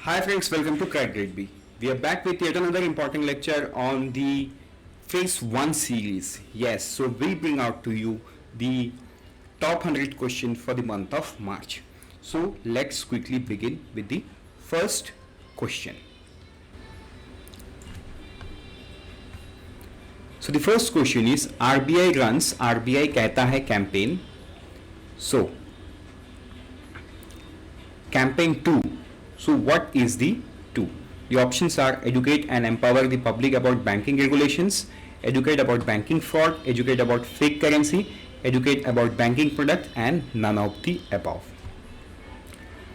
Hi friends, welcome to RBI Grade B. We are back with yet another important lecture on the Phase 1 series. Yes, so we bring out to you the top 100 question for the month of March. So let's quickly begin with the first question. So the first question is RBI runs RBI कहता है campaign. So campaign 2. So what is the 2? The options are educate and empower the public about banking regulations, educate about banking fraud, educate about fake currency, educate about banking product, and none of the above.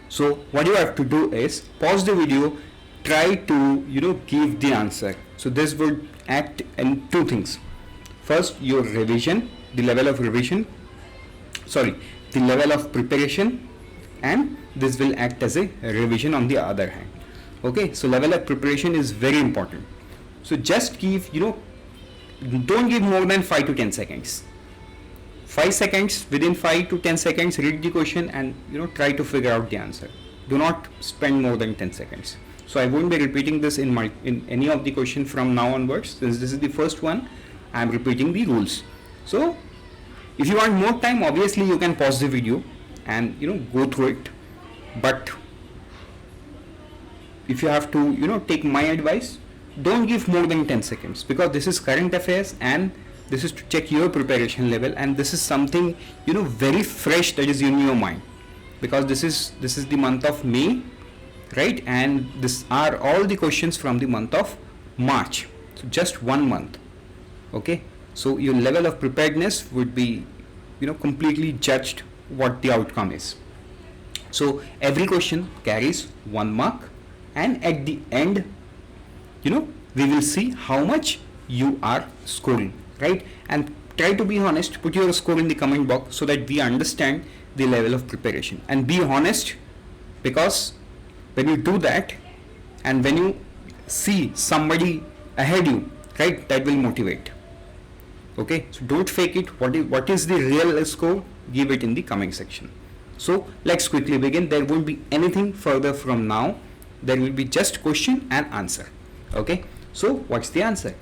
So what you have to do is pause the video, try to give the answer. So this would act in two things. First, your revision, the level of preparation, and this will act as a revision on the other hand. Okay, so level of preparation is very important. So just give, don't give more than 5 to 10 seconds. 5 seconds, within 5 to 10 seconds, read the question and try to figure out the answer. Do not spend more than 10 seconds. So I won't be repeating this in any of the question from now onwards. Since this is the first one, I am repeating the rules. So if you want more time, obviously you can pause the video and go through it. But if you have to take my advice, don't give more than 10 seconds, because this is current affairs and this is to check your preparation level, and this is something very fresh that is in your mind, because this is the month of May, right? And this are all the questions from the month of March. So just 1 month. Okay, so your level of preparedness would be completely judged what the outcome is. So every question carries 1 mark, and at the end we will see how much you are scoring, right? And try to be honest, put your score in the comment box so that we understand the level of preparation. And be honest, because when you do that and when you see somebody ahead you, right, that will motivate. Okay, so don't fake it. What is the real score? Give it in the comment section. So let's quickly begin. There won't be anything further from now. There will be just question and answer. Okay, so what's the answer?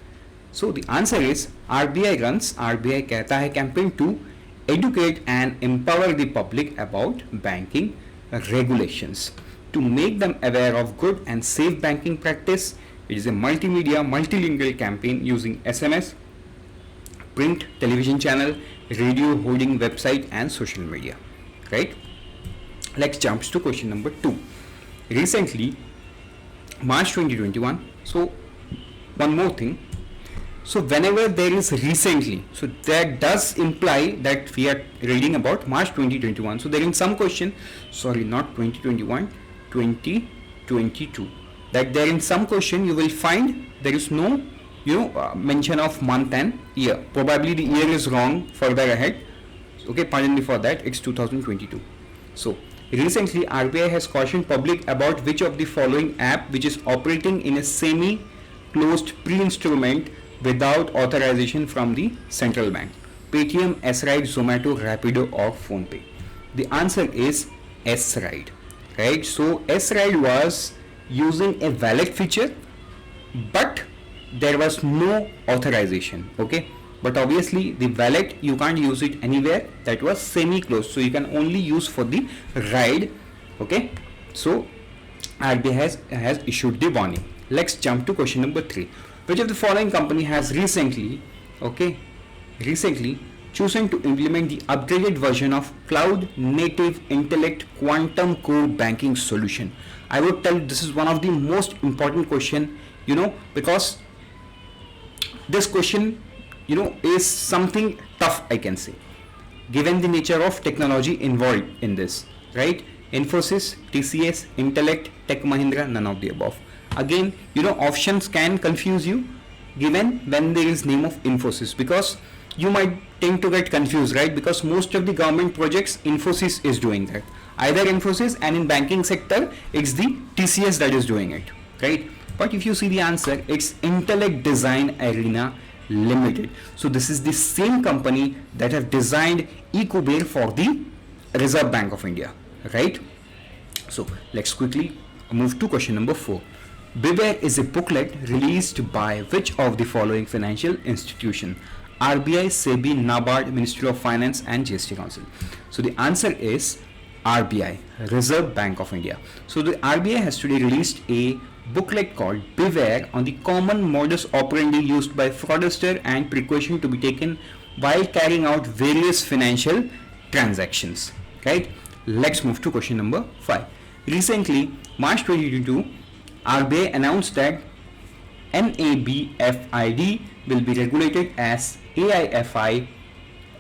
So the answer is RBI runs RBI कहता है campaign to educate and empower the public about banking regulations, to make them aware of good and safe banking practice. It is a multimedia, multilingual campaign using SMS, print, television channel, radio, hoarding, website, and social media. Right? Let's jump to question number 2. Recently, March 2021. So one more thing. So whenever there is recently, so that does imply that we are reading about March 2021. So there in some question, sorry, not 2021, 2022. That there in some question you will find there is no mention of month and year. Probably the year is wrong further ahead. Okay, pardon me for that. It's 2022. So recently RBI has cautioned public about which of the following app which is operating in a semi-closed pre-instrument without authorization from the central bank: Paytm, S-Ride, Zomato, Rapido, or PhonePe. The answer is S-Ride, right? So S-Ride was using a wallet feature, but there was no authorization. Okay, but obviously the wallet you can't use it anywhere. That was semi-closed, so you can only use for the ride. Okay, so RBI has issued the warning. Let's jump to question number 3. Which of the following company has recently chosen to implement the upgraded version of cloud native intellect quantum core banking solution? I would tell this is one of the most important question, because this question is something tough, I can say, given the nature of technology involved in this, right? Infosys, TCS, Intellect, Tech Mahindra, none of the above. Again, options can confuse you given when there is name of Infosys, because you might tend to get confused, right? Because most of the government projects Infosys is doing that. Either Infosys, and in banking sector it's the TCS that is doing it, right? But if you see the answer, it's Intellect Design Arena Limited. So this is the same company that have designed eCubear for the Reserve Bank of India, right? So let's quickly Move to question number 4. Beware is a booklet released by which of the following financial institution? RBI, SEBI, Nabard, Ministry of Finance and GST Council. So the answer is RBI, Reserve Bank of India. So the RBI has today released a booklet called Beware on the common modus operandi used by fraudster and precaution to be taken while carrying out various financial transactions. Right? Let's move to question number 5. Recently, March 2022, RBI announced that NABFID will be regulated as AIFI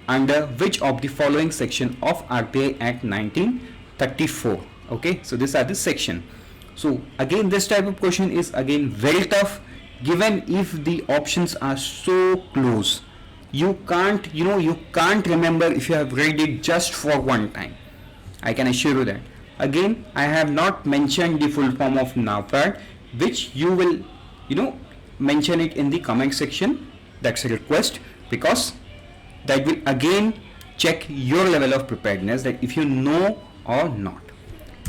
under which of the following section of RBI Act 1934. Okay, so these are the section. So again, this type of question is again very tough, given if the options are so close. You can't remember if you have read it just for one time. I can assure you that. Again, I have not mentioned the full form of Nabard, which you will mention it in the comment section. That's a request, because that will again check your level of preparedness, that if you know or not.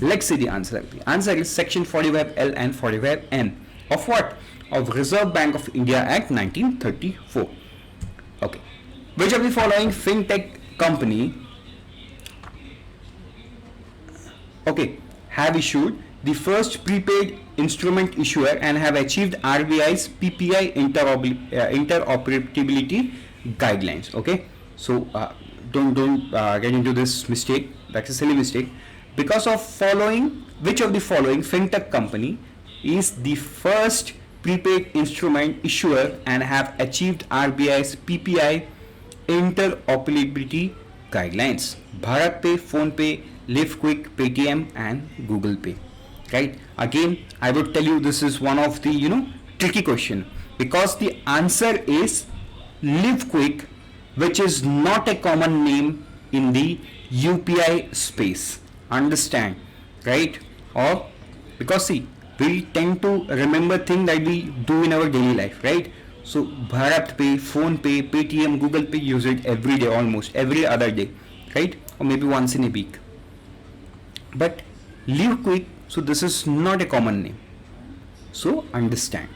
Let's see the answer. The answer is section 45L and 45N of what? Of Reserve Bank of India Act 1934. Okay. Which of the following fintech company have issued the first prepaid instrument issuer and have achieved RBI's PPI interoperability guidelines? Okay, so don't get into this mistake. That's a silly mistake. Because of following, which of the following fintech company is the first prepaid instrument issuer and have achieved RBI's PPI interoperability guidelines? Bharat Pay, Phone Pay, Live Quick, Paytm and Google Pay. Right? Again, I would tell you this is one of the tricky question, because the answer is Live Quick, which is not a common name in the UPI space. Understand, right? Or because see, we tend to remember things that we do in our daily life, right? So Bharat Pay, Phone Pay, Paytm, Google Pay, use it every day, almost every other day, right? Or maybe once in a week. But Live Quick, so this is not a common name. So understand.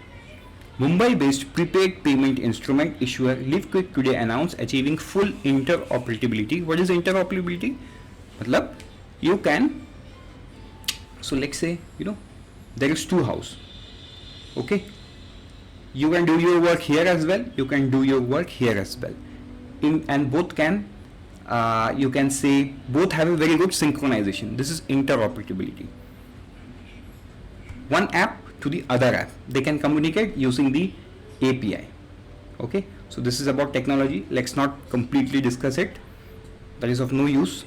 Mumbai-based prepaid payment instrument issuer Live Quick today announced achieving full interoperability. What is interoperability? Matlab, you can, so let's say, there is two house. Okay. You can do your work here as well. You can do your work here as well. And both can, you can say, both have a very good synchronization. This is interoperability. One app to the other app, they can communicate using the API. Okay, so this is about technology. Let's not completely discuss it. That is of no use.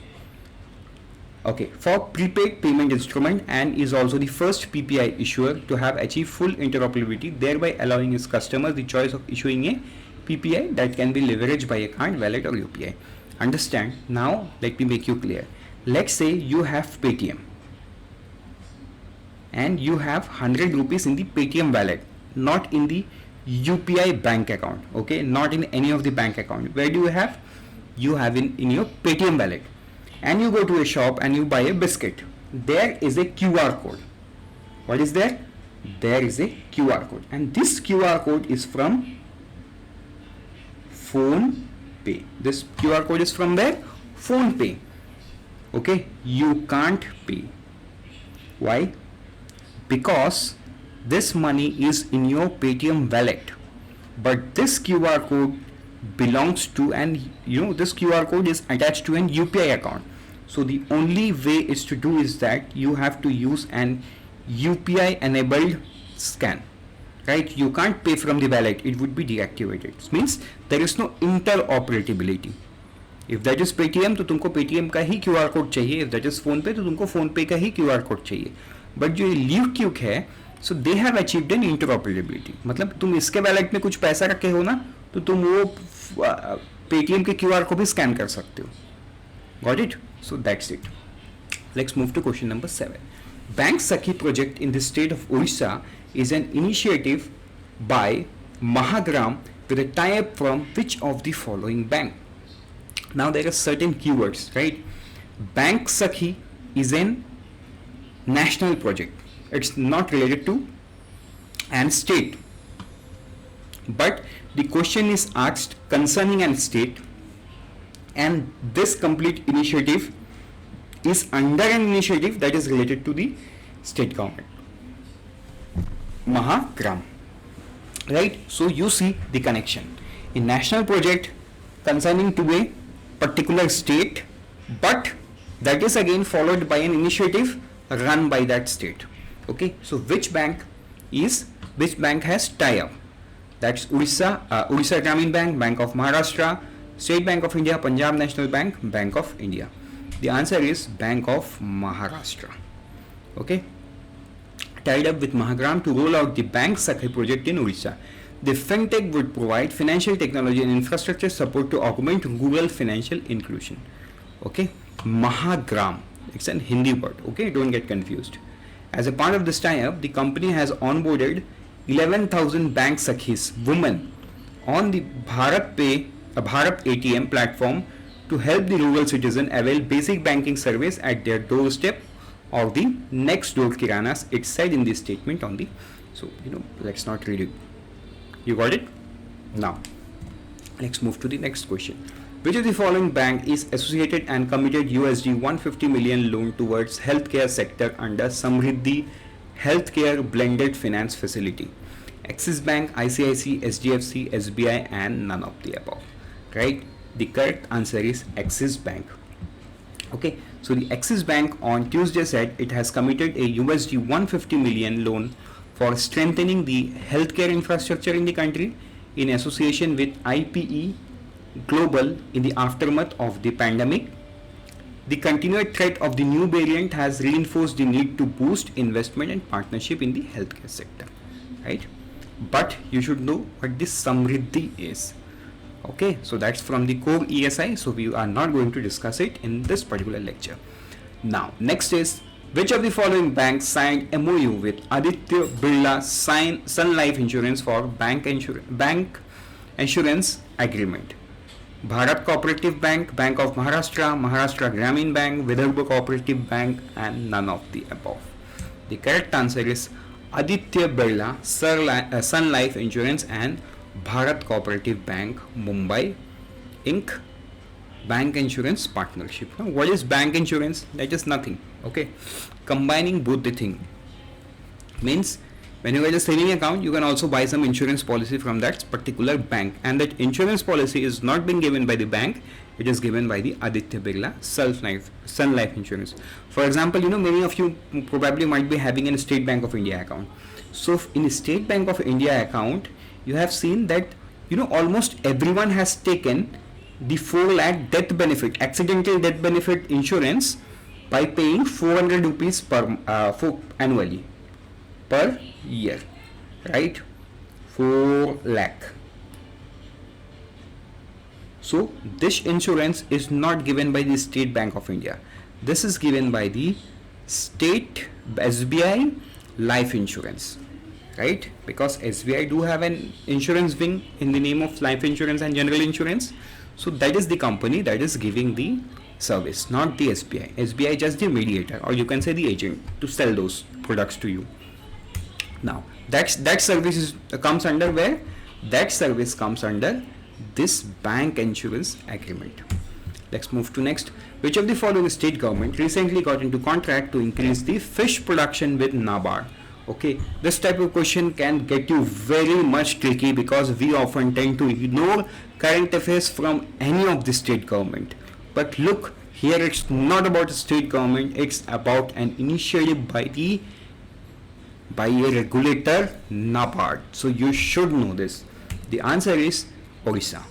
Okay, for prepaid payment instrument, and is also the first PPI issuer to have achieved full interoperability, thereby allowing its customers the choice of issuing a PPI that can be leveraged by a card, wallet or UPI. Understand? Now let me make you clear. Let's say you have Paytm and you have 100 rupees in the Paytm wallet, not in the UPI bank account. Okay, not in any of the bank account. Where do you have? You have in your Paytm wallet. And you go to a shop and you buy a biscuit. There is a QR code. What is there? There is a QR code, and this QR code is from Phone Pay. This QR code is from there, Phone Pay. Okay, you can't pay. Why? Because this money is in your Paytm wallet, but this QR code belongs to, and this QR code is attached to an UPI account. So the only way is to do is that you have to use an UPI enabled scan, right? You can't pay from the wallet, it would be deactivated. It means there is no interoperability. If that is Paytm, तो तुमको Paytm का ही QR code चाहिए. If that is Phone Pay, तो तुमको Phone Pay का ही QR code चाहिए. But जो Live Quick है, so they have achieved an interoperability. मतलब तुम इसके wallet में कुछ पैसा रखे हो ना, तो तुम वो Paytm के QR को भी scan कर सकते हो. Got it? So that's it. Let's move to question number 7. Bank Sakhi project in the state of Odisha is an initiative by Mahagram with a tie-up from which of the following bank? Now there are certain keywords, right? Bank Sakhi is an national project, It's not related to an state. But the question is asked concerning an state, and this complete initiative is under an initiative that is related to the state government. Mahagram. Right? So you see the connection. A national project concerning to a particular state, but that is again followed by an initiative run by that state. Okay, so which bank has tie-up? That's Odisha Gramin Bank, Bank of Maharashtra, State Bank of India, Punjab National Bank, Bank of India. The answer is Bank of Maharashtra. Okay, tied up with Mahagram to roll out the Bank Sakhi project in Odisha. The fintech would provide financial technology and infrastructure support to augment rural financial inclusion. Okay, Mahagram, it's an Hindi word. Okay, don't get confused. As a part of this tie-up, the company has onboarded 11,000 Bank Sakhis, women, on the Bharat ATM platform to help the rural citizen avail basic banking service at their doorstep or the next door kiranas. It's said in this statement on the, so let's not read it. You got it? Now let's move to the next question. Which of the following bank is associated and committed USD 150 million loan towards healthcare sector under Samriddhi Healthcare Blended Finance Facility? Axis Bank, ICICI, SDFC, SBI, and none of the above. Right? The correct answer is Axis Bank. Okay, so the Axis Bank on Tuesday said it has committed a USD 150 million loan for strengthening the healthcare infrastructure in the country in association with IPE Global in the aftermath of the pandemic. The continued threat of the new variant has reinforced the need to boost investment and partnership in the healthcare sector. Right? But you should know what this Samriddhi is. Okay, so that's from the core ESI, so we are not going to discuss it in this particular lecture. Now, next is, which of the following banks signed MOU with Aditya Birla Sun Life Insurance for bank insurance agreement? Bharat Cooperative Bank, Bank of Maharashtra, Maharashtra Gramin Bank, Vidarbha Cooperative Bank, and none of the above. The correct answer is Aditya Birla Sun Life Insurance and Bharat Cooperative Bank, Mumbai, Inc. Bank insurance partnership. Now, what is bank insurance? That is nothing. Okay, combining both the thing means when you get a saving account, you can also buy some insurance policy from that particular bank, and that insurance policy is not being given by the bank, it is given by the Aditya Birla Sun Life Insurance. For example, many of you probably might be having a State Bank of India account. So in a State Bank of India account, you have seen that almost everyone has taken the 4 lakh death benefit, accidental death benefit insurance by paying 400 rupees for annually per year, right? 4 lakh. So this insurance is not given by the State Bank of India. This is given by the state SBI life insurance, right? Because SBI do have an insurance wing in the name of life insurance and general insurance. So that is the company that is giving the service, not the SBI. SBI just the mediator, or you can say the agent to sell those products to you. Now that service comes under where? That service comes under this bank insurance agreement. Let's move to next. Which of the following state government recently got into contract to increase the fish production with Nabard? Okay, this type of question can get you very much tricky because we often tend to ignore current affairs from any of the state government. But look, here it's not about a state government, it's about an initiative by a regulator, Nabard. So you should know this. The answer is Odisha.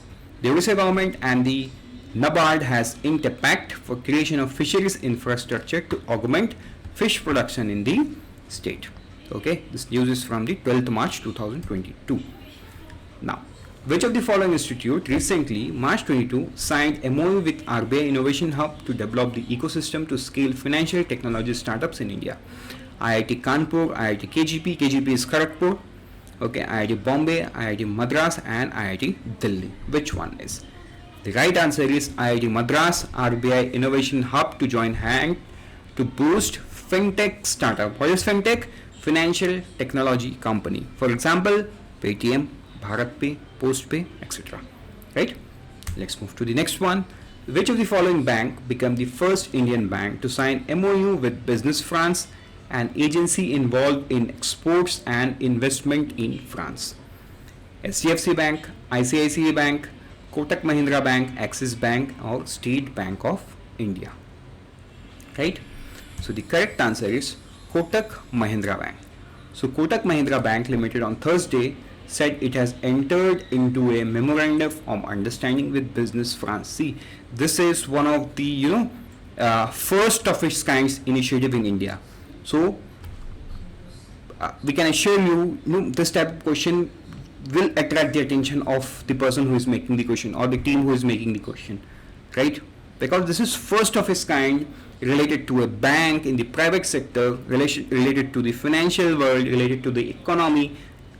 The Odisha government and the Nabard has inked a pact for creation of fisheries infrastructure to augment fish production in the state. Okay, this news is from the 12th March 2022. Now, which of the following institute recently, March 22, signed MOU with RBI Innovation Hub to develop the ecosystem to scale financial technology startups in India? IIT Kanpur, IIT KGP is Kharagpur, okay, IIT Bombay, IIT Madras, and IIT Delhi. Which one is? The right answer is IIT Madras, RBI Innovation Hub to join hand to boost fintech startup. What is fintech? financial technology company. For example, Paytm, BharatPe, PostPay, etc. Right? Let's move to the next one. Which of the following bank became the first Indian bank to sign MOU with Business France, an agency involved in exports and investment in France? HDFC Bank, ICICI Bank, Kotak Mahindra Bank, Axis Bank, or State Bank of India. Right? So the correct answer is Kotak Mahindra Bank. So Kotak Mahindra Bank Limited on Thursday said it has entered into a memorandum of understanding with Business France. See, this is one of the first of its kind initiative in India. So we can assure you, this type of question will attract the attention of the person who is making the question or the team who is making the question, right? Because this is first of its kind, related to a bank in the private sector, related to the financial world, related to the economy.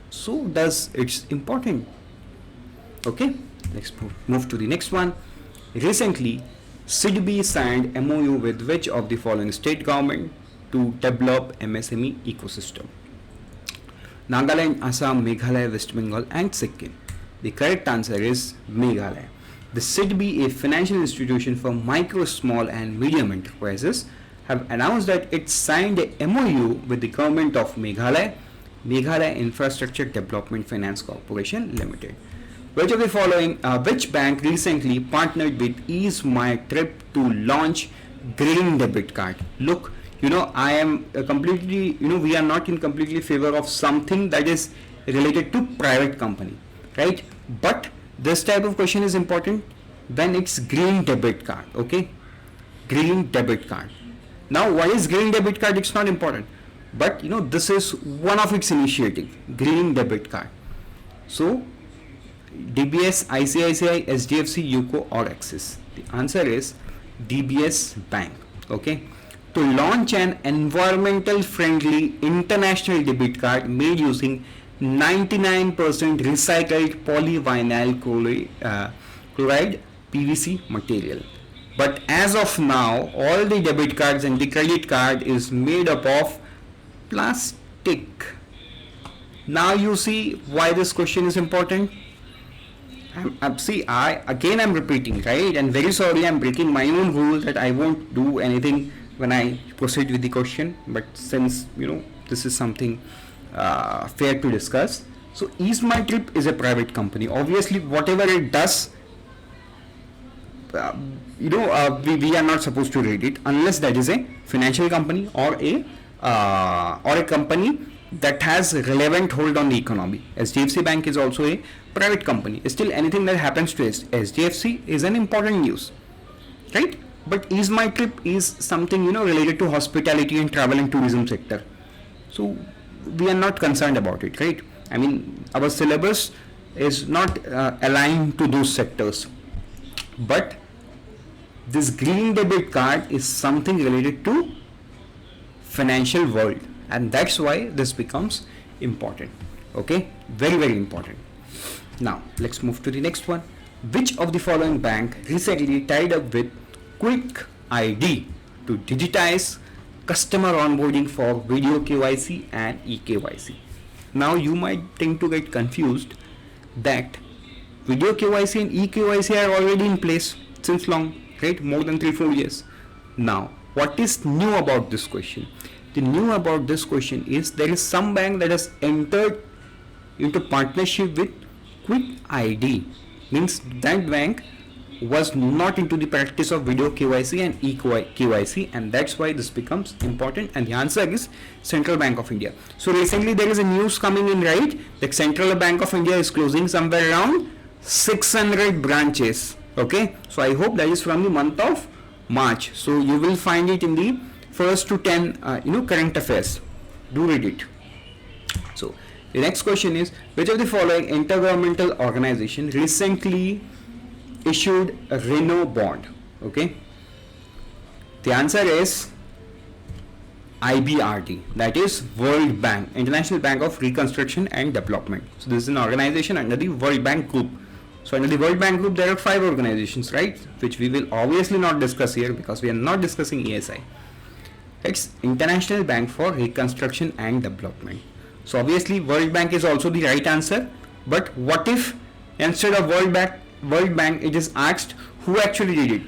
So thus it's important. Okay, let's move to the next one. Recently, SEBI signed MOU with which of the following state government to develop MSME ecosystem? Nagaland, Assam, Meghalaya, West Bengal, and Sikkim. The correct answer is Meghalaya. The SEBI, a financial institution for micro, small, and medium enterprises, have announced that it signed a MOU with the government of Meghalaya, Meghalaya Infrastructure Development Finance Corporation Limited. Which of the following, which bank recently partnered with Ease My Trip to launch green debit card? Look, I am completely, we are not in completely favor of something that is related to private company, right? But this type of question is important when it's green debit card. Okay, green debit card. Now, what is green debit card? It's not important, but this is one of its initiative, green debit card. So DBS, ICICI, SDFC, UCO, or Axis. The answer is DBS Bank. Okay, to launch an environmental friendly international debit card made using 99% recycled polyvinyl chloride PVC material. But as of now, all the debit cards and the credit card is made up of plastic. Now you see why this question is important. I'm repeating, right? And very sorry, I'm breaking my own rule that I won't do anything when I proceed with the question. But since this is something fair to discuss. So Ease My Trip is a private company. Obviously, whatever it does, we are not supposed to read it unless that is a financial company or a company that has relevant hold on the economy. SDFC Bank is also a private company. Still, anything that happens to SDFC is an important news, right? But Ease My Trip is something related to hospitality and travel and tourism sector. So we are not concerned about it, right? I mean, our syllabus is not aligned to those sectors. But this green debit card is something related to financial world, and that's why this becomes important. Okay, very, very important. Now let's move to the next one. Which of the following bank recently tied up with Quick ID to digitize customer onboarding for video KYC and eKYC? Now you might think to get confused that video KYC and eKYC are already in place since long, right? More than 3-4 years. Now, what is new about this question? The new about this question is there is some bank that has entered into partnership with Quick ID. Means that bank was not into the practice of video KYC and eKYC, and that's why this becomes important. And the answer is Central Bank of India. So recently there is a news coming in, right? The Central Bank of India is closing somewhere around 600 branches. Okay, so I hope that is from the month of March. So you will find it in the first to 10 current affairs. Do read it. So the next question is, which of the following intergovernmental organization recently issued a Renault bond? Okay, the answer is IBRD, that is World Bank, International Bank of Reconstruction and Development. So this is an organization under the World Bank Group. So under the World Bank Group there are 5 organizations, right, which we will obviously not discuss here because we are not discussing ESI. It's International Bank for Reconstruction and Development. So obviously World Bank is also the right answer, but what if instead of World Bank it is asked who actually did it?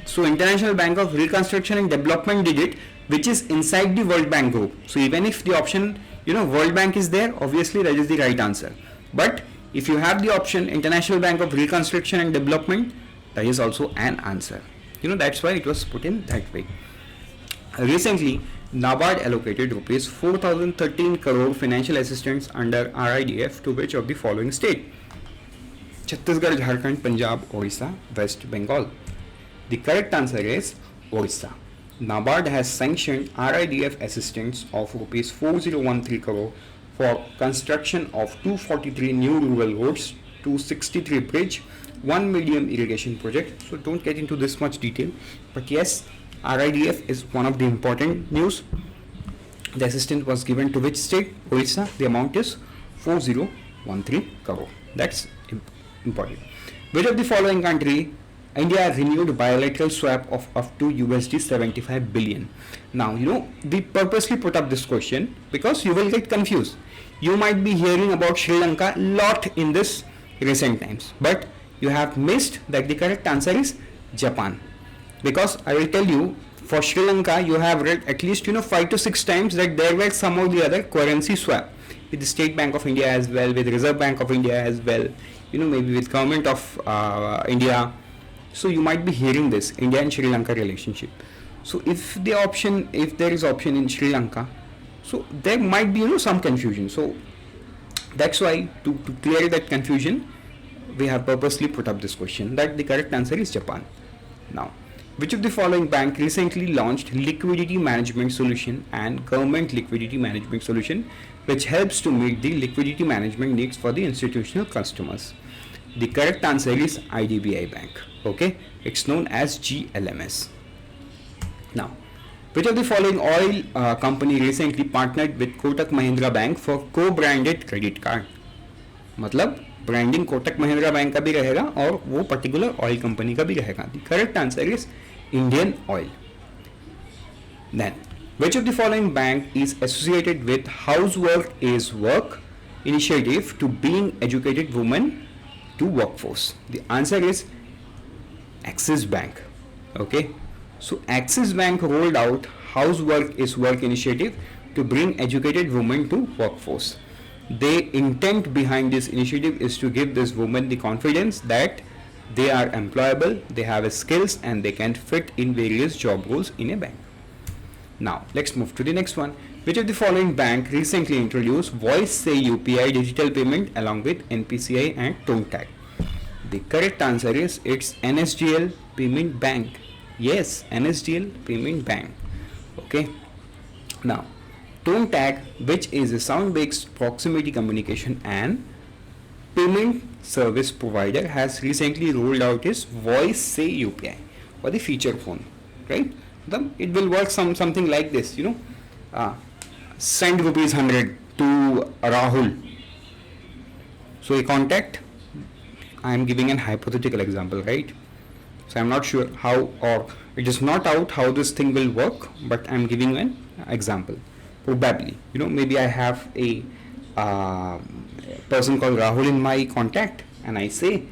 So International Bank of Reconstruction and Development did it, which is inside the World Bank group. So even if the option World Bank is there, obviously that is the right answer. But if you have the option International Bank of Reconstruction and Development, that is also an answer. That's why it was put in that way. Recently, Nabard allocated rupees 4,013 crore financial assistance under RIDF to which of the following state? Chhattisgarh, Jharkhand, Punjab, Orissa, West Bengal. The correct answer is Orissa. Nabard has sanctioned RIDF assistance of rupees 4013 crore for construction of 243 new rural roads, 263 bridge, 1 medium irrigation project. So don't get into this much detail, but yes, RIDF is one of the important news. The assistance was given to which state? Orissa. The amount is 4013 crore. That's important. Which of the following country India renewed bilateral swap of up to USD 75 billion. Now, we purposely put up this question because you will get confused. You might be hearing about Sri Lanka a lot in this recent times, but you have missed that the correct answer is Japan. Because I will tell you, for Sri Lanka, you have read at least 5 to 6 times that there were some or the other currency swap with the State Bank of India as well, with Reserve Bank of India as well, maybe with Government of India. So you might be hearing this India and Sri Lanka relationship. So if there is option in Sri Lanka, so there might be some confusion. So that's why to clear that confusion, we have purposely put up this question that the correct answer is Japan. Now, which of the following bank recently launched liquidity management solution and government liquidity management solution which helps to meet the liquidity management needs for the institutional customers? The correct answer is IDBI Bank. Okay, it's known as GLMS. Now, which of the following oil company recently partnered with Kotak Mahindra Bank for co-branded credit card? मतलब branding Kotak Mahindra bank का भी रहेगा और वो particular oil company का भी रहेगा. The correct answer is Indian oil. Then which of the following bank is associated with housework is work initiative to being educated women to workforce? The answer is Axis Bank. Okay, so Axis Bank rolled out housework is work initiative to bring educated women to workforce. The intent behind this initiative is to give this woman the confidence that they are employable, they have skills and they can fit in various job roles in a bank. Now let's move to the next one. Which of the following bank recently introduced Voice Say UPI digital payment along with NPCI and Tone Tag? The correct answer is it's NSDL Payment Bank. Yes, NSDL Payment Bank. Okay. Now, Tone Tag, which is a sound-based proximity communication and payment service provider, has recently rolled out its Voice Say UPI for the feature phone. Right? It will work something like this. Send rupees 100 to Rahul. So a contact. I am giving an hypothetical example, right? So I am not sure how, or it is not out how this thing will work, but I am giving an example. Probably, maybe I have a person called Rahul in my contact, and I say,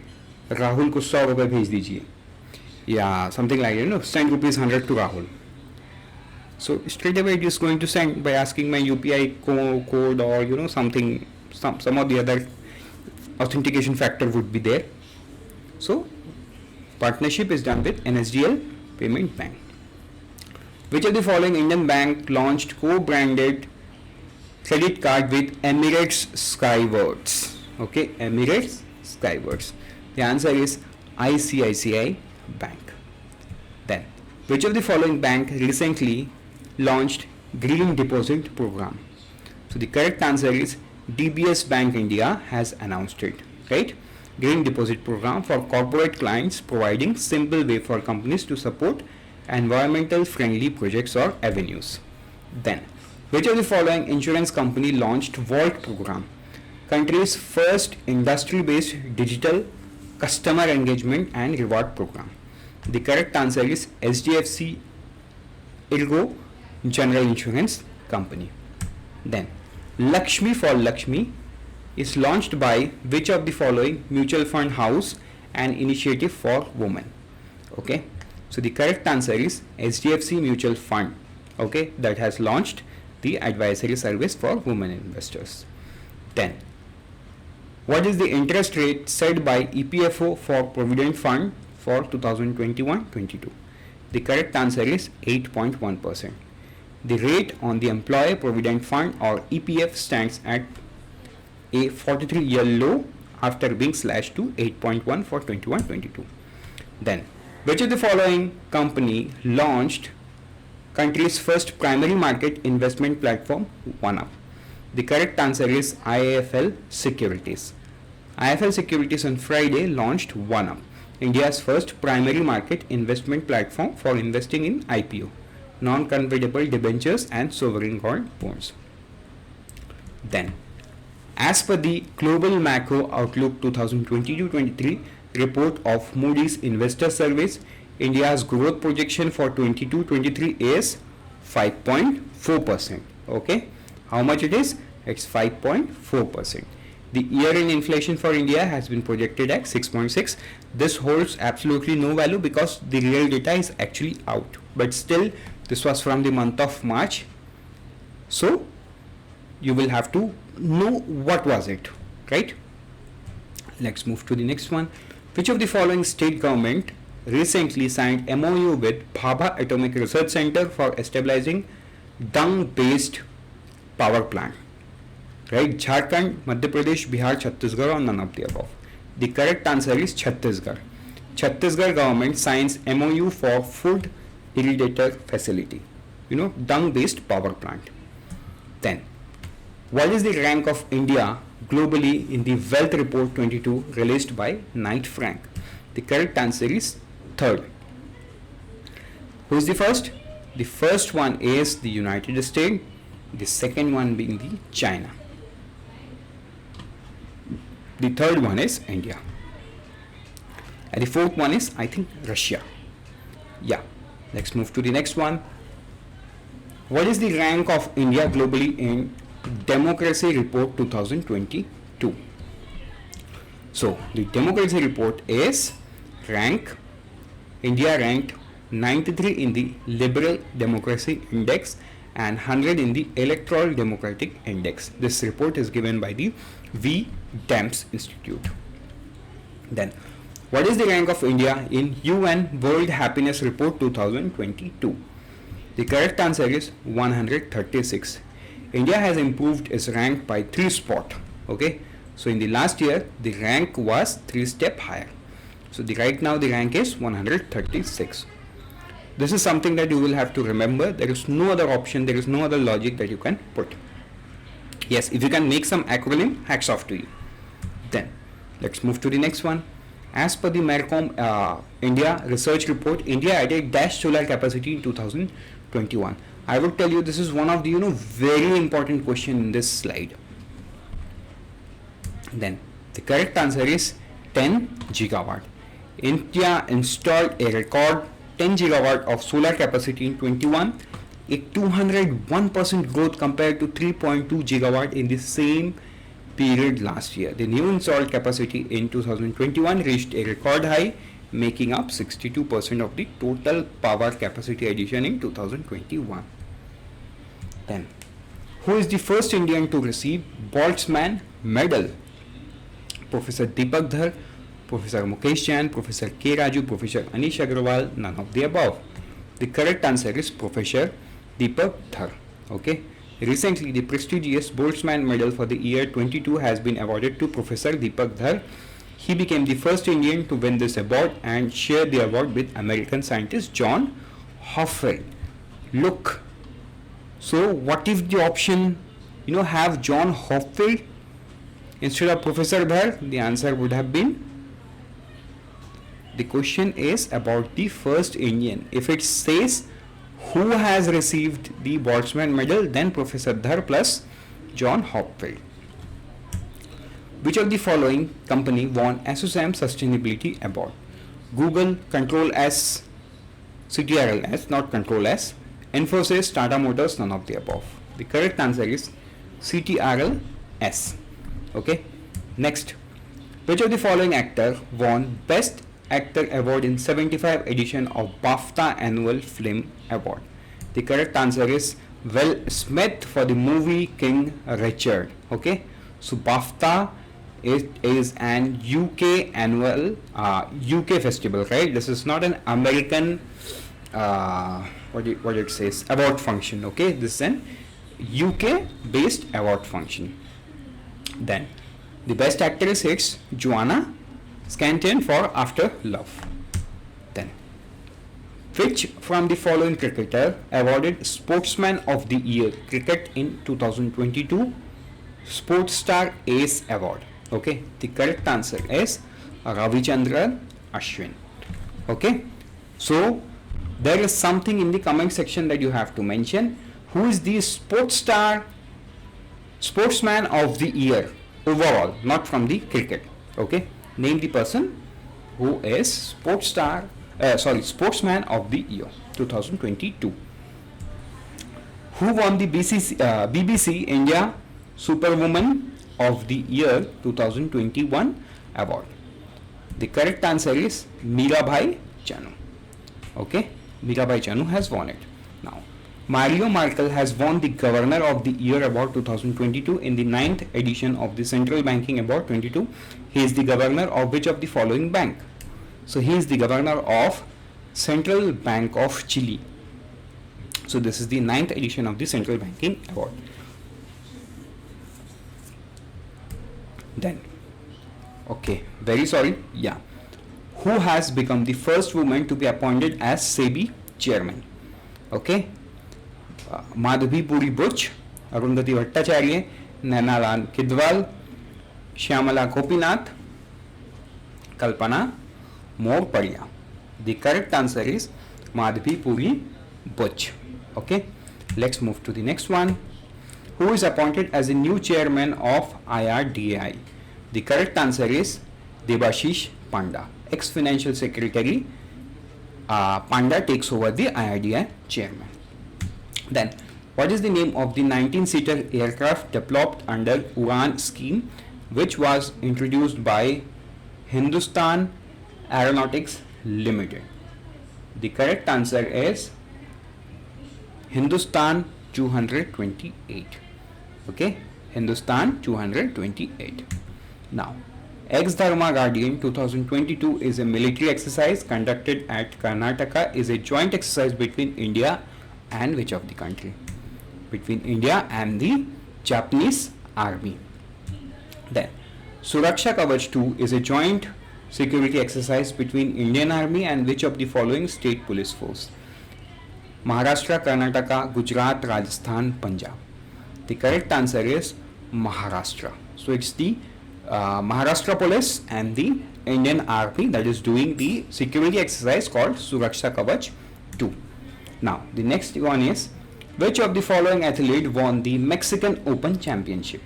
Rahul ko 100 rupees bhej dijiye. Yeah, something like send rupees 100 to Rahul. So straight away it is going to send by asking my UPI code or some of the other authentication factor would be there. So partnership is done with NSDL Payment Bank. Which of the following Indian bank launched co-branded credit card with Emirates Skywards? Okay, Emirates Skywards. The answer is ICICI Bank. Then, which of the following bank recently launched Green Deposit Program? So the correct answer is DBS Bank India has announced it, right? Green Deposit Program for corporate clients, providing simple way for companies to support environmental friendly projects or avenues. Then, which of the following insurance company launched Vault Program, country's first industry-based digital customer engagement and reward program? The correct answer is SDFC Ergo general insurance company. Then Lakshmi for Lakshmi is launched by which of the following mutual fund house and initiative for women? Okay, so the correct answer is HDFC Mutual Fund, okay, that has launched the advisory service for women investors. Then what is the interest rate set by EPFO for Provident Fund for 2021-22? The correct answer is 8.1%. The rate on the Employer Provident Fund or EPF stands at a 43-year low after being slashed to 8.1 for 21-22. Then which of the following company launched country's first primary market investment platform, OneUp? The correct answer is IIFL Securities. IIFL Securities on Friday launched OneUp, India's first primary market investment platform for investing in IPO, non-convertible debentures and sovereign gold bonds. Then, as per the Global Macro Outlook 2022-23 report of Moody's Investor Service, India's growth projection for 22-23 is 5.4%. Okay, how much it is? It's 5.4%. The year-end inflation for India has been projected at 6.6. This holds absolutely no value because the real data is actually out. But still, this was from the month of March. So, you will have to know what was it, right? Let's move to the next one. Which of the following state government recently signed MOU with Bhabha Atomic Research Center for establishing Dung-based power plant? Right? Jharkhand, Madhya Pradesh, Bihar, Chhattisgarh, or none of the above. The correct answer is Chhattisgarh. Chhattisgarh government signs MOU for food irrigator facility. Dung-based power plant. Then, what is the rank of India globally in the Wealth Report 22 released by Knight Frank? The correct answer is third. Who is the first? The first one is the United States. The second one being the China. The third one is India. And the fourth one is, I think, Russia. Yeah. Let's move to the next one. What is the rank of India globally in Democracy Report 2022? So, the Democracy Report is India ranked 93 in the Liberal Democracy Index and 100 in the Electoral Democratic Index. This report is given by the V. Demps Institute. Then, what is the rank of India in UN World Happiness Report 2022? The correct answer is 136. India has improved its rank by 3 spots. Okay, so in the last year the rank was 3 steps higher. So right now the rank is 136. This is something that you will have to remember. There is no other option, there is no other logic that you can put. Yes, if you can make some acronym, hats off to you. Then let's move to the next one. As per the Marcom India research report, India added dash solar capacity in 2021. I would tell you this is one of the very important question in this slide. Then the correct answer is 10 gigawatt. India installed a record 10 gigawatt of solar capacity in 21, a 201% growth compared to 3.2 gigawatt in the same period last year. The new installed capacity in 2021 reached a record high, making up 62% of the total power capacity addition in 2021. Then, who is the first Indian to receive Boltzmann medal? Professor Deepak Dhar, Professor Mukesh Jain, Professor K. Raju, Professor Anish Agrawal, none of the above. The correct answer is Professor Deepak Dhar. Okay. Recently, the prestigious Boltzmann medal for the year 22 has been awarded to Professor Deepak Dhar. He became the first Indian to win this award and share the award with American scientist John Hopfield. Look, so what if the option, have John Hopfield instead of Professor Dhar? The answer would have been, the question is about the first Indian. If it says who has received the Boltzmann medal, then Professor Dhar plus John Hopfield. Which of the following company won ASSOCHAM Sustainability Award? Google, Control S, CTRL S, not Control S, Infosys, Tata Motors, none of the above. The correct answer is CTRL-S. Okay. Next, which of the following actor won Best Actor Award in 75 edition of BAFTA Annual Film Award? The correct answer is Will Smith for the movie King Richard. Okay. So BAFTA is an UK annual UK festival, right? This is not an American what it says award function. Okay, this is an UK based award function. Then the best actress hits Joanna Scanton for After Love. Then which from the following cricketer awarded Sportsman of the Year Cricket in 2022 Sports Star Ace Award? Okay, the correct answer is Ravichandran Ashwin. Okay, so there is something in the comment section that you have to mention. Who is the Sportsman of the Year overall, not from the cricket? Okay, name the person who is Sportsman of the Year 2022. Who won the BBC India Superwoman of the Year 2021 award? The correct answer is Mirabai Chanu. Okay, Mirabai Chanu has won it. Now, Mario Markel has won the Governor of the Year Award 2022 in the 9th edition of the Central Banking Award 22. He is the governor of which of the following bank? So he is the governor of Central Bank of Chile. So this is the 9th edition of the Central Banking Award. Then, okay, very sorry, yeah. Who has become the first woman to be appointed as SEBI chairman? Okay, Madhavi Puri Butch, Arundhati Bhattacharya, Nainalan Kidwal, Shyamala Gopinath, Kalpana Morparia. The correct answer is Madhavi Puri Butch. Okay, let's move to the next one. Who is appointed as the new chairman of IRDAI? The correct answer is Debashish Panda. Ex-financial secretary Panda takes over the IRDAI chairman. Then, what is the name of the 19-seater aircraft developed under UDAN scheme, which was introduced by Hindustan Aeronautics Limited? The correct answer is Hindustan 228. Okay, Hindustan 228. Now, Ex-Dharma Guardian 2022 is a military exercise conducted at Karnataka. Is a joint exercise between India and which of the country? Between India and the Japanese army. Then, Suraksha Kavach 2 is a joint security exercise between Indian army and which of the following state police force? Maharashtra, Karnataka, Gujarat, Rajasthan, Punjab. The correct answer is Maharashtra. So it's the Maharashtra police and the Indian army that is doing the security exercise called Suraksha Kavach 2. Now the next one is, which of the following athlete won the Mexican Open Championship?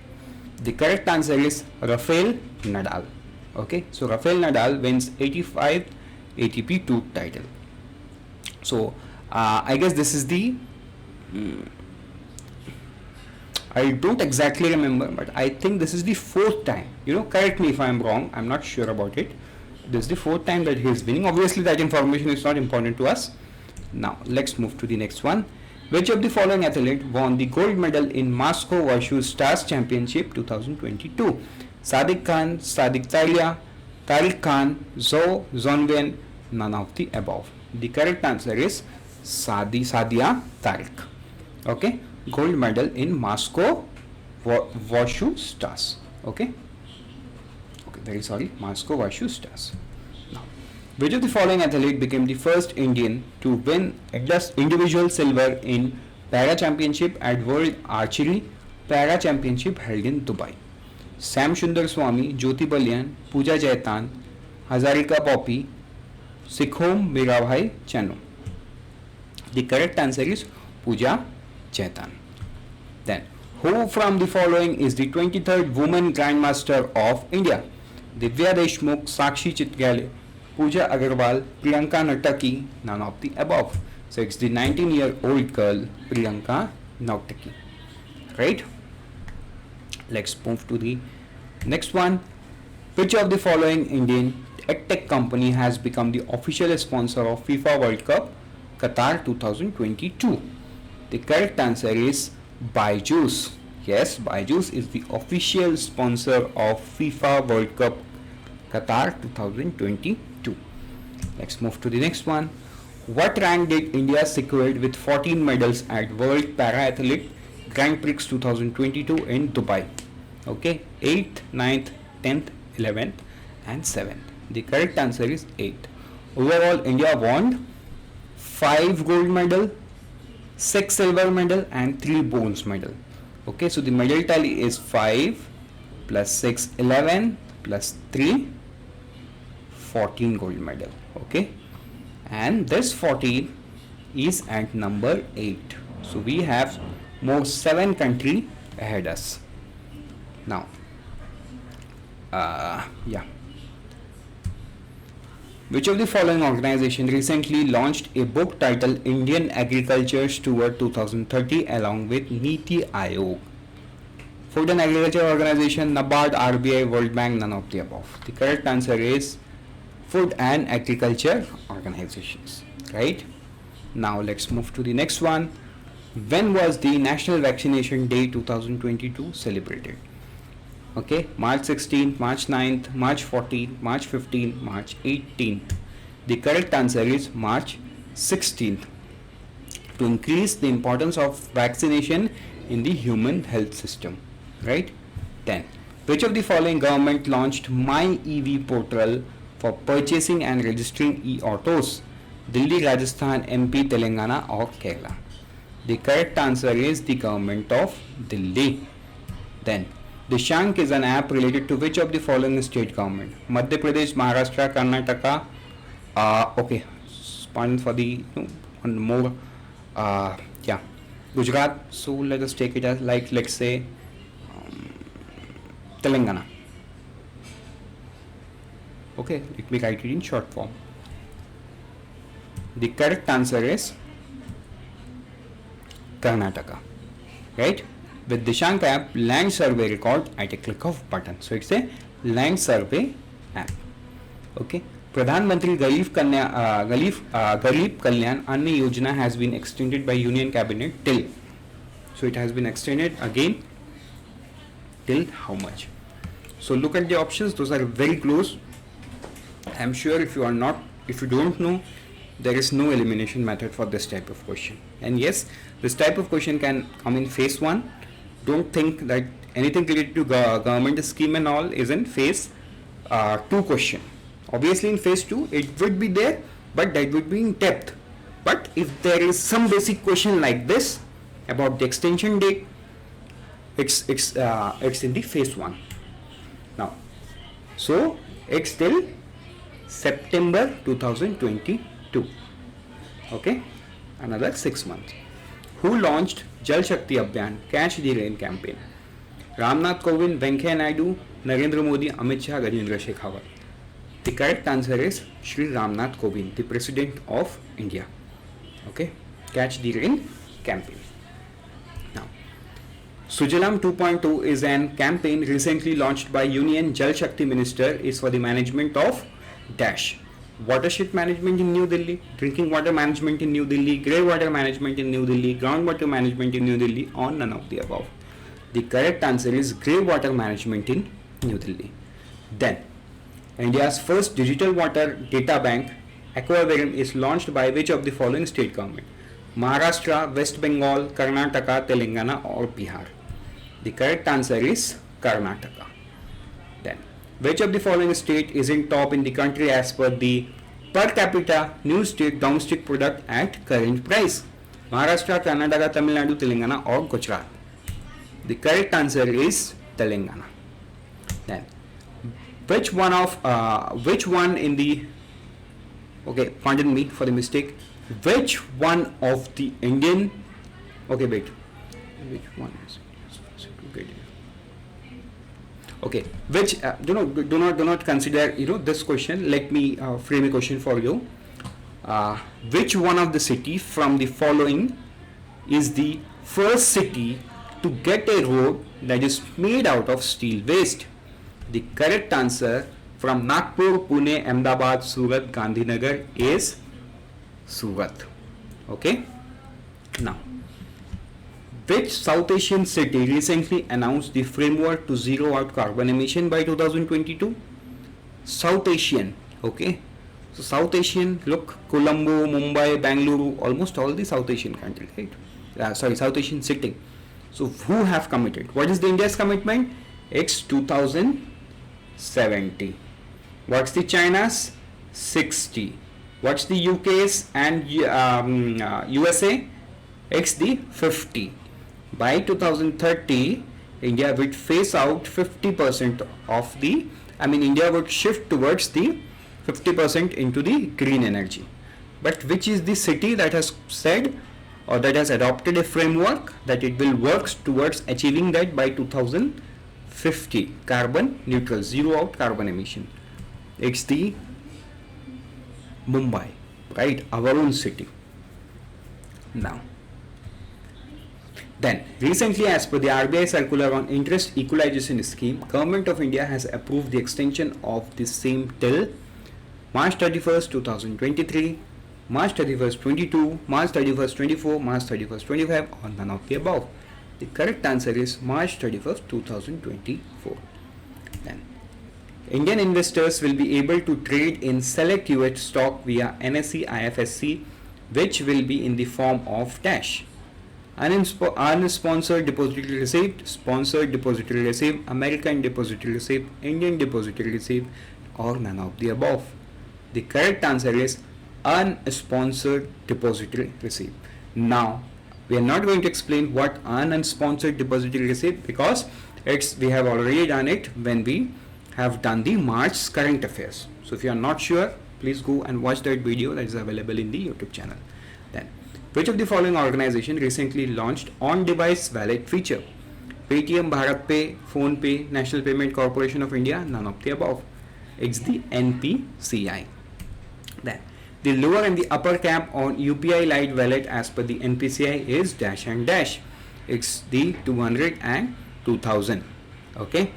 The correct answer is Rafael Nadal. Okay, so Rafael Nadal wins 85 ATP Tour title. So I guess this is the I don't exactly remember, but I think this is the 4th time. Correct me if I am wrong. I'm not sure about it. This is the 4th time that he is winning. Obviously, that information is not important to us. Now, let's move to the next one. Which of the following athlete won the gold medal in Moscow Wushu Stars Championship 2022? Sadiq Khan, Sadiq Talia, Tariq Khan, Zhou Zonwen, none of the above. The correct answer is Sadia Tariq. Okay, gold medal in Moscow Wushu Stars. Okay, very sorry, Moscow Wushu Stars. Now, which of the following athlete became the first Indian to win individual silver in Para Championship at World Archery Para Championship held in Dubai? Sam Sundar Swami, Jyoti Balian, Pooja Jaitan, Hazarika Poppy, Sikhom Mirabai Chanu. The correct answer is Pooja Jaitan. Then, who from the following is the 23rd Woman Grandmaster of India? Divya Deshmukh, Sakshi Chitgale, Pooja Agarwal, Priyanka Nataki, none of the above. So it's the 19-year-old girl Priyanka Nautaki, right? Let's move to the next one. Which of the following Indian EdTech company has become the official sponsor of FIFA World Cup Qatar 2022? The correct answer is Byju's. Yes, Byju's is the official sponsor of FIFA World Cup Qatar 2022. Let's move to the next one. What rank did India secure with 14 medals at World Para-Athlete Grand Prix 2022 in Dubai? Okay, 8th, 9th, 10th, 11th and 7th. The correct answer is 8. Overall, India won 5 gold medal, 6 silver medal and 3 bronze medal. Okay, so the medal tally is 5 plus 6, 11 plus 3, 14 gold medal. Okay, and this 14 is at number 8. So we have more 7 country ahead us. Now, which of the following organization recently launched a book titled Indian Agriculture Steward 2030 along with Niti Aayog? Food and Agriculture Organization, Nabard, RBI, World Bank, none of the above. The correct answer is Food and Agriculture Organizations, right? Now let's move to the next one. When was the National Vaccination Day 2022 celebrated? Okay, March 16th, March 9th, March 14th, March 15th, March 18th. The correct answer is March 16th. To increase the importance of vaccination in the human health system, right? 10. Which of the following government launched My EV portal for purchasing and registering e-autos? Delhi, Rajasthan, MP, Telangana or Kerala? The correct answer is the government of Delhi. Then, Dishank is an app related to which of the following state government? Madhya Pradesh, Maharashtra, Karnataka. Okay, pardon for the one more. Gujarat. So let us take it as like, let's say Telangana. Okay, let me write it in short form. The correct answer is Karnataka, right? With Dishank app, land survey record at a click of button. So it's a land survey app. Okay. Pradhan Mantri Garib Kalyan Anna Yojana has been extended by Union Cabinet till. So it has been extended again till how much? So look at the options. Those are very close. I am sure if you don't know, there is no elimination method for this type of question. And yes, this type of question can come in phase 1. Don't think that anything related to government scheme and all is in phase 2 question. Obviously in phase 2 it would be there, but that would be in depth. But if there is some basic question like this about the extension date, it's in the phase 1 now. So it's till September 2022. Okay, another 6 months. Who launched Jal Shakti Abhiyan Catch the Rain campaign? Ramnath Kovind, Venkaiah Naidu, Narendra Modi, Amit Shah, Gajendra Shekhawat. The correct answer is Shri Ramnath Kovind, the President of India. Okay, Catch the Rain campaign. Now, Sujalam 2.2 is an campaign recently launched by Union Jal Shakti Minister is for the management of dash. Watershed management in New Delhi, drinking water management in New Delhi, grey water management in New Delhi, groundwater management in New Delhi, or none of the above. The correct answer is grey water management in New Delhi. Then, India's first digital water data bank, Aquavarium, is launched by which of the following state government? Maharashtra, West Bengal, Karnataka, Telangana or Bihar? The correct answer is Karnataka. Then, which of the following state is in top in the country as per the per capita new state domestic product at current price? Maharashtra, Karnataka, Tamil Nadu, Telangana or Gujarat? The correct answer is Telangana. Then, which one in the, okay, pardon me for the mistake, which one of the Indian, okay, wait, which one is, okay, which do not consider this question. Let me frame a question for you. which one of the city from the following is the first city to get a road that is made out of steel waste? The correct answer from Nagpur, Pune, Ahmedabad, Surat, Gandhinagar is Surat. Okay. Now, which South Asian city recently announced the framework to zero out carbon emission by 2022? South Asian. Okay. So South Asian, look, Colombo, Mumbai, Bangalore, almost all the South Asian countries, right? South Asian city. So who have committed? What is the India's commitment? It's 2070. What's the China's? 60. What's the UK's and USA? It's the 50. By 2030, India would phase out 50% of the, India would shift towards the 50% into the green energy. But which is the city that has said or that has adopted a framework that it will work towards achieving that by 2050, carbon neutral, zero out carbon emission? It's the Mumbai, right? Our own city. Now, then recently, as per the RBI circular on interest equalization scheme, Government of India has approved the extension of the same till March 31st, 2023, March 31st, 22, March 31st, 24, March 31st, 25, or none of the above. The correct answer is March 31st, 2024. Then, Indian investors will be able to trade in select US stock via NSE IFSC, which will be in the form of dash: unsponsored depository receipt, sponsored depository receipt, American depository receipt, Indian depository receipt, or none of the above. The correct answer is unsponsored depository receipt. Now, we are not going to explain what unsponsored depository receipt, because we have already done it when we have done the March current affairs. So if you are not sure, please go and watch that video that is available in the YouTube channel. Then, which of the following organization recently launched on-device wallet feature? Paytm, Bharat Pay, Phone Pay, National Payment Corporation of India, none of the above. It's the NPCI. Then, the lower and the upper cap on UPI Lite wallet as per the NPCI is dash and dash. It's the 200 and 2000. Okay.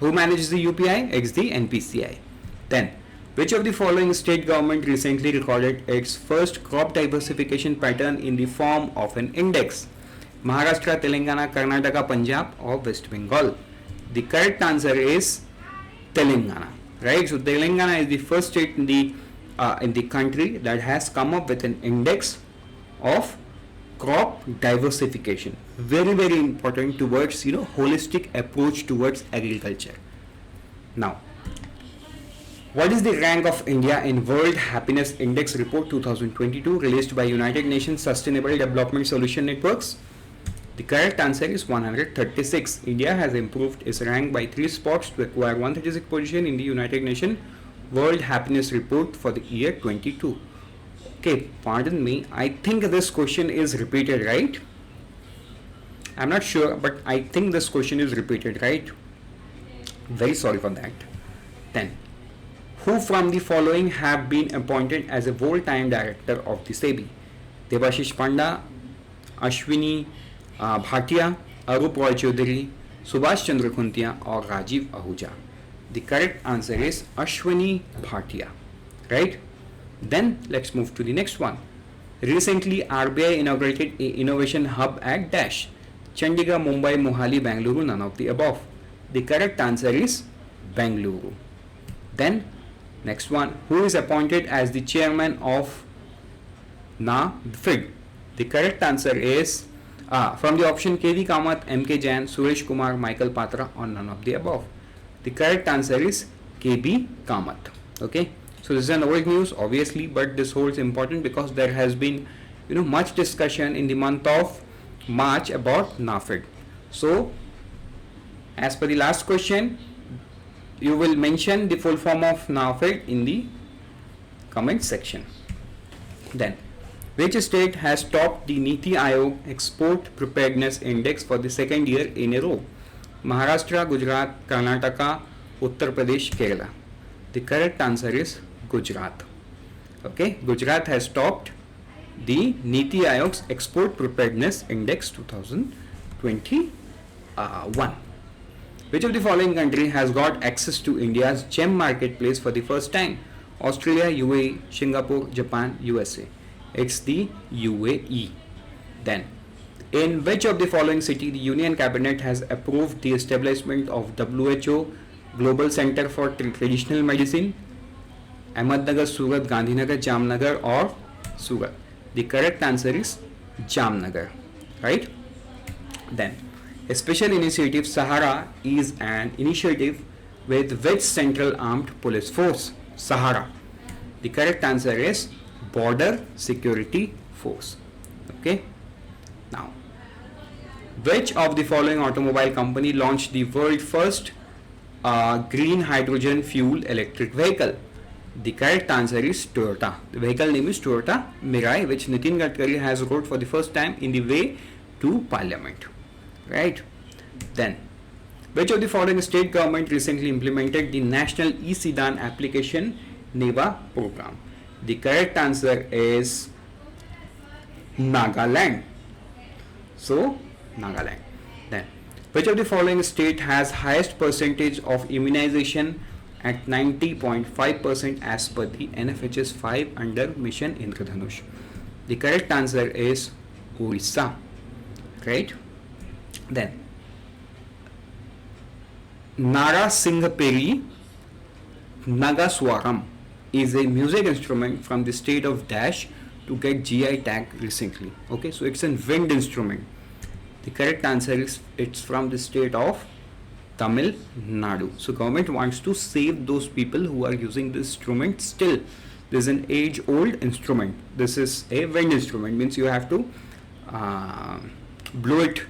Who manages the UPI? It's the NPCI. Then, which of the following state government recently recorded its first crop diversification pattern in the form of an index? Maharashtra, Telangana, Karnataka, Punjab, or West Bengal? The correct answer is Telangana. Right? So Telangana is the first state in the country that has come up with an index of crop diversification. Very, very important towards holistic approach towards agriculture. Now, what is the rank of India in World Happiness Index Report 2022 released by United Nations Sustainable Development Solution Networks? The correct answer is 136. India has improved its rank by 3 spots to acquire 136th position in the United Nations World Happiness Report for the year 22. Okay, pardon me, I think this question is repeated, right? I'm not sure, but I think this question is repeated, right? Very sorry for that. Then, who from the following have been appointed as a full-time director of the SEBI? Debashish Panda, Ashwini Bhatia, Arup Roy Chaudhary, Subhash Chandra Khuntia, or Rajiv Ahuja? The correct answer is Ashwini Bhatia, right? Then let's move to the next one. Recently, RBI inaugurated a innovation hub at dash: Chandigarh, Mumbai, Mohali, Bangalore, none of the above. The correct answer is Bangalore. Then next one, who is appointed as the chairman of NABARD? The correct answer is from the option KV Kamath, MK Jain, Suresh Kumar, Michael Patra, or none of the above. The correct answer is KB Kamath. Okay. So this is an old news, obviously, but this holds important because there has been, much discussion in the month of March about NABARD. So, as per the last question, you will mention the full form of NABARD in the comment section. Then, which state has topped the Niti Aayog Export Preparedness Index for the second year in a row? Maharashtra, Gujarat, Karnataka, Uttar Pradesh, Kerala. The correct answer is Gujarat. Okay, Gujarat has topped the Niti Aayog's Export Preparedness Index 2021. Which of the following country has got access to India's gem marketplace for the first time? Australia, UAE, Singapore, Japan, USA. It's the UAE. Then, in which of the following city the Union Cabinet has approved the establishment of WHO Global Center for Traditional Medicine? Ahmednagar, Surat, Gandhinagar, Jamnagar or Surat? The correct answer is Jamnagar, right? Then, a special initiative Sahara is an initiative with which Central Armed Police Force? Sahara. The correct answer is Border Security Force. Okay. Now, which of the following automobile company launched the world first green hydrogen fuel electric vehicle? The correct answer is Toyota. The vehicle name is Toyota Mirai, which Nitin Gadkari has wrote for the first time in the way to Parliament. Right? Then, which of the following state government recently implemented the National E-Sidan Application NEBA program? The correct answer is Nagaland. So, Nagaland. Then, which of the following state has highest percentage of immunization at 90.5% as per the NFHS 5 under Mission Indradhanush? The correct answer is Orissa. Right? Then, Nara Singhaperi Nagaswaram is a music instrument from the state of Dash to get GI tag recently. Okay, so it's a wind instrument. The correct answer is it's from the state of Tamil Nadu. So government wants to save those people who are using this instrument still. This is an age-old instrument. This is a wind instrument, means you have to blow it.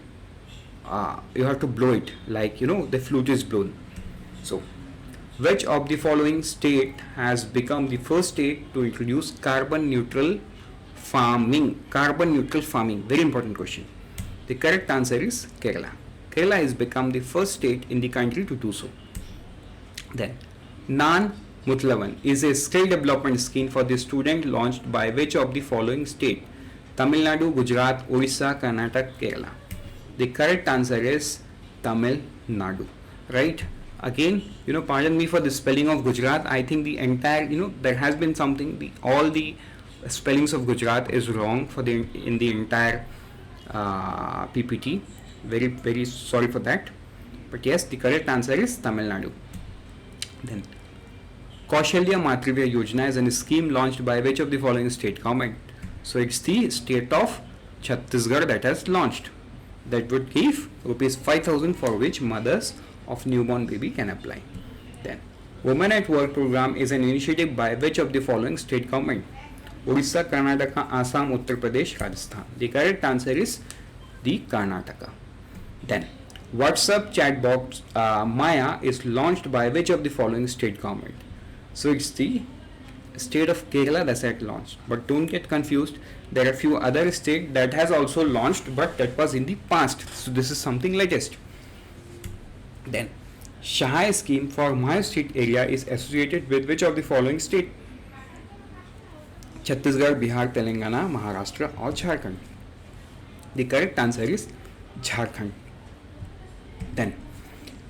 You have to blow it like the flute is blown. So, which of the following state has become the first state to introduce carbon neutral farming? Carbon neutral farming, very important question. The correct answer is Kerala. Kerala has become the first state in the country to do so. Then, Nan Mutlavan is a skill development scheme for the student launched by which of the following state? Tamil Nadu, Gujarat, Orissa, Karnataka, Kerala. The correct answer is Tamil Nadu, right? Again, pardon me for the spelling of Gujarat. I think the entire, there has been something, all the spellings of Gujarat is wrong in the entire PPT. Very, very sorry for that. But yes, the correct answer is Tamil Nadu. Then, Kaushalya Matrivya Yojana is a scheme launched by which of the following state government? So it's the state of Chhattisgarh that has launched. That would give rupees 5,000 for which mothers of newborn baby can apply. Then, Women at Work program is an initiative by which of the following state government? Orissa, Karnataka, Assam, Uttar Pradesh, Rajasthan. The correct answer is the Karnataka. Then, WhatsApp chatbot Maya is launched by which of the following state government? So it's the state of Kerala that had launched. But don't get confused. There are a few other states that has also launched, but that was in the past. So this is something latest. Then, Shahai scheme for my state area is associated with which of the following state? Chhattisgarh, Bihar, Telangana, Maharashtra or Jharkhand? The correct answer is Jharkhand. Then,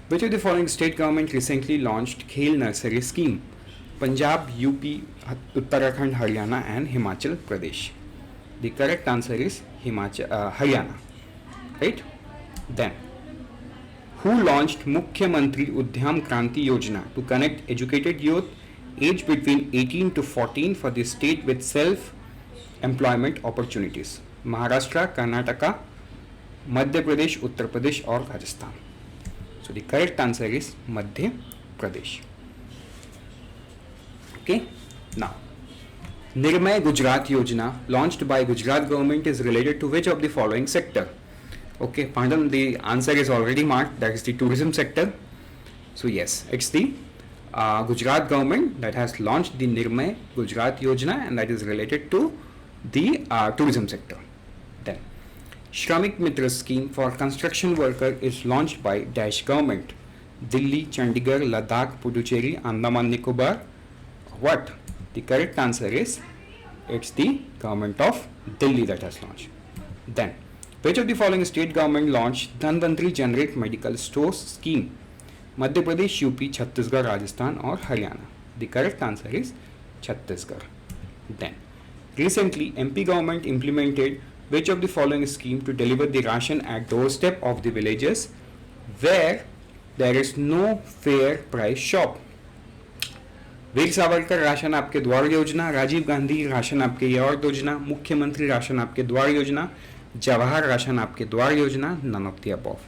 which of the following state government recently launched Khel Nursery scheme? Punjab, UP, Uttarakhand, Haryana and Himachal Pradesh. The correct answer is Haryana. Right? Then, who launched Mukhyamantri Udyam Kranti Yojana to connect educated youth aged between 18 to 14 for the state with self-employment opportunities? Maharashtra, Karnataka, Madhya Pradesh, Uttar Pradesh or Rajasthan? So the correct answer is Madhya Pradesh. Okay. Now, Nirmay Gujarat Yojana launched by Gujarat government is related to which of the following sector? Okay, pardon, the answer is already marked, that is the tourism sector. So yes, it's the Gujarat government that has launched the Nirmay Gujarat Yojana and that is related to the tourism sector. Then, Shramik Mitra scheme for construction worker is launched by Dash government. Delhi, Chandigarh, Ladakh, Puducherry, Andaman Nicobar, what? The correct answer is it's the government of Delhi that has launched. Then, which of the following state government launched Dhanvantri Generic Medical Stores scheme? Madhya Pradesh, UP, Chhattisgarh, Rajasthan or Haryana? The correct answer is Chhattisgarh. Then, recently MP government implemented which of the following scheme to deliver the ration at doorstep of the villages where there is no fair price shop? Veer Savarkar ration आपके द्वार योजना, Rajiv Gandhi ration आपके yard योजना, मुख्यमंत्री ration आपके द्वार योजना, Jawahar ration आपके द्वार योजना, none of the above.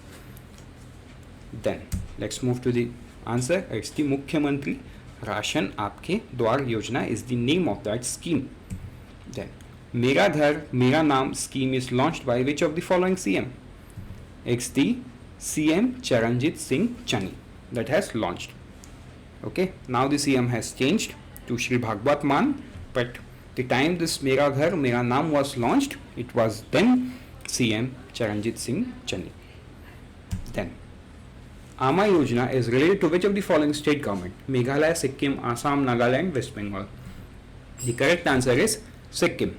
Then let's move to the answer. It's the मुख्यमंत्री राशन आपके द्वार योजना is the name of that scheme. Then मेरा घर मेरा नाम scheme is launched by which of the following CM? It's the CM Charanjit Singh Chani that has launched. Okay, now the CM has changed to Shri Bhagwat Mann, but the time this Mera Ghar Mera Naam was launched, it was then CM Charanjit Singh Chani. Then Ama Yojana is related to which of the following state government? Meghalaya, Sikkim, Assam, Nagaland, West Bengal. The correct answer is Sikkim.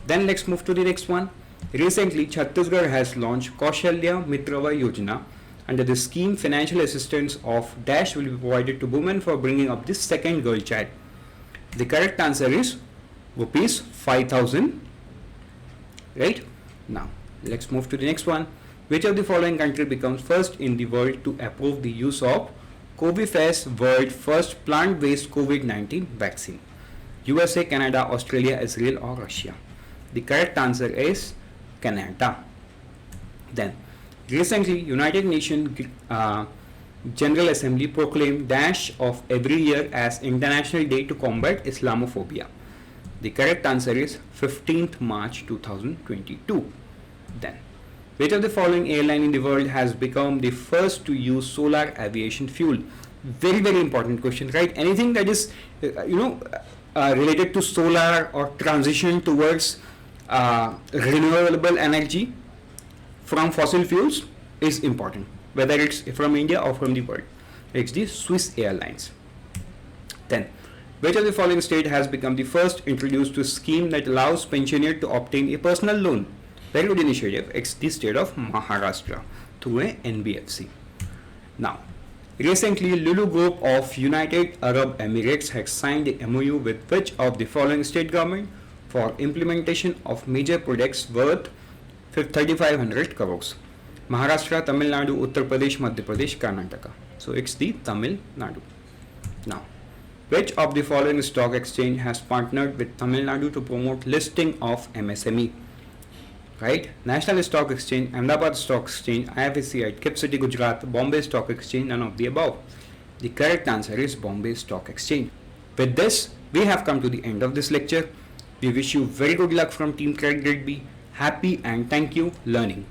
Then let's move to the next one. Recently, Chhattisgarh has launched Kaushalya Mitrava Yojana. Under the scheme, financial assistance of dash will be provided to women for bringing up the second girl child. The correct answer is rupees 5,000. Right? Now, let's move to the next one. Which of the following country becomes first in the world to approve the use of Covifax world first plant-based COVID-19 vaccine? USA, Canada, Australia, Israel or Russia? The correct answer is Canada. Then, recently, United Nations General Assembly proclaimed dash of every year as International Day to Combat Islamophobia. The correct answer is 15th March 2022. Then, which of the following airline in the world has become the first to use solar aviation fuel? Very, very important question, right? Anything that is, related to solar or transition towards renewable energy from fossil fuels is important, whether it's from India or from the world. It's the Swiss Airlines. Then, which of the following state has become the first introduced to a scheme that allows pensioner to obtain a personal loan? Very good initiative. It's the state of Maharashtra through a NBFC. Now, recently Lulu Group of United Arab Emirates has signed a MOU with which of the following state government for implementation of major projects worth 3,500 crores? Maharashtra, Tamil Nadu, Uttar Pradesh, Madhya Pradesh, Karnataka. So it's the Tamil Nadu. Now, which of the following stock exchange has partnered with Tamil Nadu to promote listing of MSME? Right? National Stock Exchange, Ahmedabad Stock Exchange, IFSCI, Kip City, Gujarat, Bombay Stock Exchange, none of the above. The correct answer is Bombay Stock Exchange. With this, we have come to the end of this lecture. We wish you very good luck from Team Grade B. Happy and thank you learning.